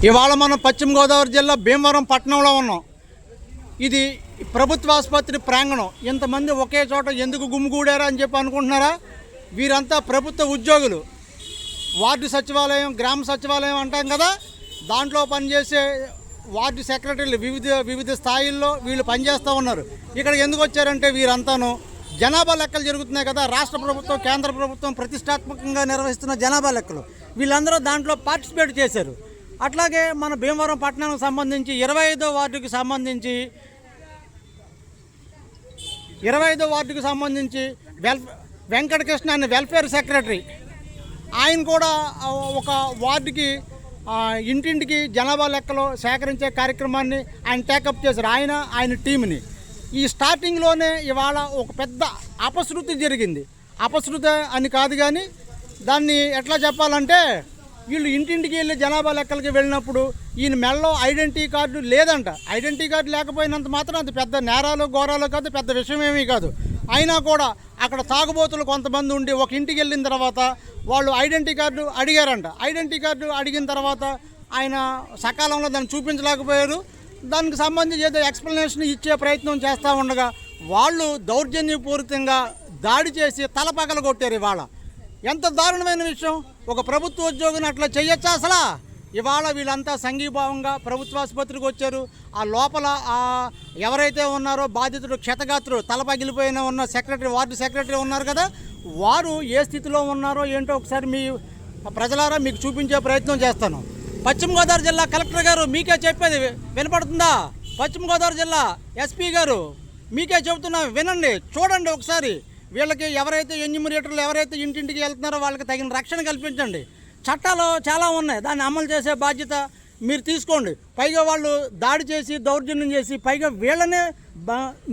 ఇవాళ మనం పశ్చిమ గోదావరి జిల్లా భీమవరం పట్టణంలో ఉన్నాం. ఇది ప్రభుత్వ ఆసుపత్రి ప్రాంగణం. ఇంతమంది ఒకే చోట ఎందుకు గుమ్మిగూడారా అని చెప్పి అనుకుంటున్నారా? వీరంతా ప్రభుత్వ ఉద్యోగులు. వార్డు సచివాలయం, గ్రామ సచివాలయం అంటాం కదా, దాంట్లో పనిచేసే వార్డు సెక్రటరీలు వివిధ స్థాయిల్లో వీళ్ళు పనిచేస్తూ ఉన్నారు. ఇక్కడ ఎందుకు వచ్చారంటే వీరంతాను జనాభా లెక్కలు జరుగుతున్నాయి కదా, రాష్ట్ర ప్రభుత్వం కేంద్ర ప్రభుత్వం ప్రతిష్టాత్మకంగా నిర్వహిస్తున్న జనాభా లెక్కలు. వీళ్ళందరూ దాంట్లో పార్టిసిపేట్ చేశారు. అట్లాగే మన భీమవరం పట్టణానికి సంబంధించి 25వ వార్డుకి సంబంధించి వెంకటకృష్ణ అనే వెల్ఫేర్ సెక్రటరీ, ఆయన కూడా ఒక వార్డుకి ఇంటింటికి జనాభా లెక్కలు సేకరించే కార్యక్రమాన్ని ఆయన టేకప్ చేశారు, ఆయన టీంని. ఈ స్టార్టింగ్లోనే ఇవాళ ఒక పెద్ద అపశృతి జరిగింది. అపశృతి అని కాదు కానీ దాన్ని ఎట్లా చెప్పాలంటే, వీళ్ళు ఇంటింటికి వెళ్ళి జనాభా లెక్కలకి వెళ్ళినప్పుడు ఈయన మెడలో ఐడెంటిటీ కార్డు లేదంట. ఐడెంటిటీ కార్డు లేకపోయినంత మాత్రం అది పెద్ద నేరాలు ఘోరాలు కాదు, పెద్ద విషయం ఏమీ కాదు. అయినా కూడా అక్కడ తాగుబోతులు కొంతమంది ఉండి ఒక ఇంటికి వెళ్ళిన తర్వాత వాళ్ళు ఐడెంటిటీ కార్డు అడిగారంట. ఐడెంటిటీ కార్డు అడిగిన తర్వాత ఆయన సకాలంలో దాన్ని చూపించలేకపోయారు. దానికి సంబంధించి ఏదో ఎక్స్ప్లెనేషన్ ఇచ్చే ప్రయత్నం చేస్తూ ఉండగా వాళ్ళు దౌర్జన్యపూరితంగా దాడి చేసి తల పగలగొట్టారు. ఇవాళ ఎంత దారుణమైన విషయం! ఒక ప్రభుత్వ ఉద్యోగిని అట్లా చేయొచ్చా అసలు? ఇవాళ వీళ్ళంతా సంఘీభావంగా ప్రభుత్వ ఆసుపత్రికి వచ్చారు. ఆ లోపల ఎవరైతే ఉన్నారో బాధితుడు, క్షతగాత్రుడు, తల పగిలిపోయిన ఉన్న వార్డు సెక్రటరీ ఉన్నారు కదా, వారు ఏ స్థితిలో ఉన్నారో ఏంటో ఒకసారి మీ ప్రజలారా మీకు చూపించే ప్రయత్నం చేస్తాను. పశ్చిమ గోదావరి జిల్లా కలెక్టర్ గారు మీకే చెప్పేది వినపడుతుందా? పశ్చిమ గోదావరి జిల్లా ఎస్పీ గారు మీకే చెబుతున్నా, వినండి, చూడండి ఒకసారి. వీళ్ళకి ఎవరైతే ఎన్యూమరేటర్లు ఎవరైతే ఇంటింటికి వెళ్తున్నారో వాళ్ళకి తగిన రక్షణ కల్పించండి. చట్టాలు చాలా ఉన్నాయి, దాన్ని అమలు చేసే బాధ్యత మీరు తీసుకోండి. పైగా వాళ్ళు దాడి చేసి దౌర్జన్యం చేసి పైగా వీళ్ళనే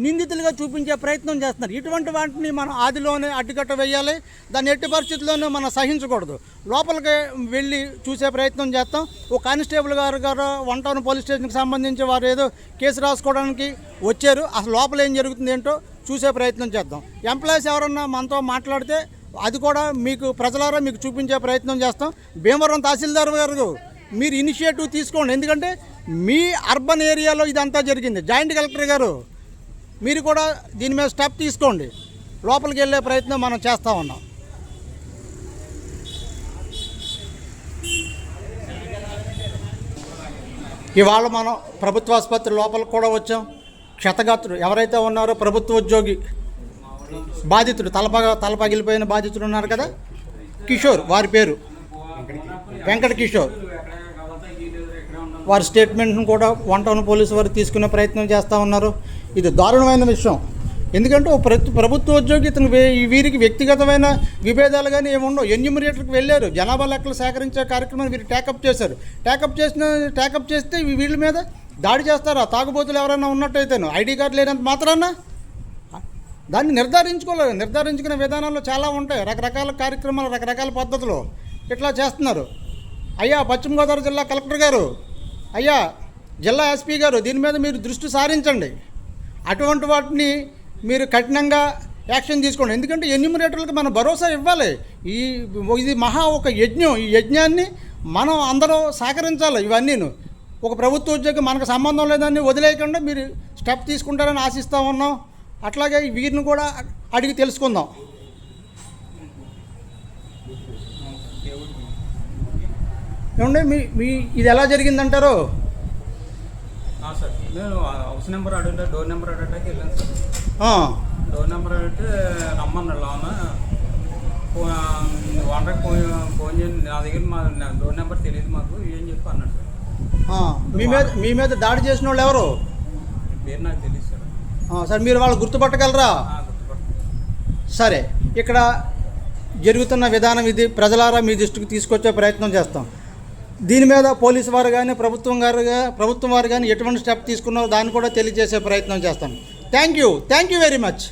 నిందితులుగా చూపించే ప్రయత్నం చేస్తున్నారు. ఇటువంటి వాటిని మనం ఆదిలోనే అడ్డుకట్ట వేయాలి. దాన్ని ఎట్టి పరిస్థితుల్లోనూ మనం సహించకూడదు. లోపలికి వెళ్ళి చూసే ప్రయత్నం చేస్తాం. ఓ కానిస్టేబుల్ గారు 1 టౌన్ పోలీస్ స్టేషన్కి సంబంధించి వారు ఏదో కేసు రాసుకోవడానికి వచ్చారు. అసలు లోపల ఏం జరుగుతుంది ఏంటో చూసే ప్రయత్నం చేద్దాం. ఎంప్లాయీస్ ఎవరన్నా మనతో మాట్లాడితే అది కూడా మీకు ప్రజలారా మీకు చూపించే ప్రయత్నం చేస్తాం. భీమవరం తహసీల్దార్ గారు మీరు ఇనిషియేటివ్ తీసుకోండి, ఎందుకంటే మీ అర్బన్ ఏరియాలో ఇదంతా జరిగింది. జాయింట్ కలెక్టర్ గారు మీరు కూడా దీని మీద స్టెప్ తీసుకోండి. లోపలికి వెళ్ళే ప్రయత్నం మనం చేస్తూ ఉన్నాం. ఇవాళ మనం ప్రభుత్వ ఆసుపత్రి లోపలికి కూడా వచ్చాం. క్షతగాత్రుడు ఎవరైతే ఉన్నారో ప్రభుత్వ ఉద్యోగి బాధితుడు, తల పగిలిపోయిన బాధితుడు ఉన్నారు కదా, కిషోర్, వారి పేరు వెంకట కిషోర్. వారి స్టేట్మెంట్ను కూడా 1 టౌన్ పోలీసు వారు తీసుకునే ప్రయత్నం చేస్తూ ఉన్నారు. ఇది దారుణమైన విషయం. ఎందుకంటే ప్రభుత్వ ఉద్యోగి వీరికి వ్యక్తిగతమైన విభేదాలు కానీ ఏముండవు. ఎన్యూమరేటర్కి వెళ్ళారు, జనాభా లెక్కలు సేకరించే కార్యక్రమాన్ని వీరు టేకప్ చేశారు. టేకప్ చేస్తే వీళ్ళ మీద దాడి చేస్తారా? తాగుబోతులు ఎవరైనా ఉన్నట్టయితేను ఐడి కార్డు లేనంత మాత్రాన దాన్ని నిర్ధారించుకునే విధానాల్లో చాలా ఉంటాయి. రకరకాల కార్యక్రమాలు, రకరకాల పద్ధతులు ఇట్లా చేస్తున్నారు. అయ్యా పశ్చిమ గోదావరి జిల్లా కలెక్టర్ గారు, అయ్యా జిల్లా ఎస్పీ గారు, దీని మీద మీరు దృష్టి సారించండి. అటువంటి వాటిని మీరు కఠినంగా యాక్షన్ తీసుకోండి. ఎందుకంటే ఎన్యూమరేటర్లకు మనం భరోసా ఇవ్వాలి. ఇది ఒక యజ్ఞం. ఈ యజ్ఞాన్ని మనం అందరూ సహకరించాలి. ఇవన్నీను ఒక ప్రభుత్వ ఉద్యోగి మనకు సంబంధం లేదని వదిలేయకుండా మీరు స్టెప్ తీసుకుంటారని ఆశిస్తూ ఉన్నాం. అట్లాగే వీరిని కూడా అడిగి తెలుసుకుందాం. ఏమంటే మీ ఇది ఎలా జరిగిందంటారు? సార్ నేను హౌస్ నెంబర్ అడిగితే డోర్ నెంబర్ అడగడానికి వెళ్ళాను సార్. డోర్ నెంబర్ అడిగితే రమ్మన్నాడు. లోన ఓనర్కి ఫోన్ చేయండి, నా దగ్గర మా డోర్ నెంబర్ తెలియదు మాకు ఏం చెప్పి అన్నాడు సార్. మీ మీద దాడి చేసిన వాళ్ళు ఎవరు? పేరు నాకు తెలియదు సార్. సార్ మీరు వాళ్ళు గుర్తుపట్టగలరా? సరే, ఇక్కడ జరుగుతున్న విధానం ఇది. ప్రజలారా మీ దృష్టికి తీసుకొచ్చే ప్రయత్నం చేస్తాం. దీని మీద పోలీసు వారు కానీ ప్రభుత్వం వారు కానీ ఎటువంటి స్టెప్ తీసుకున్నారో దాన్ని కూడా తెలియజేసే ప్రయత్నం చేస్తాం. Thank you very much.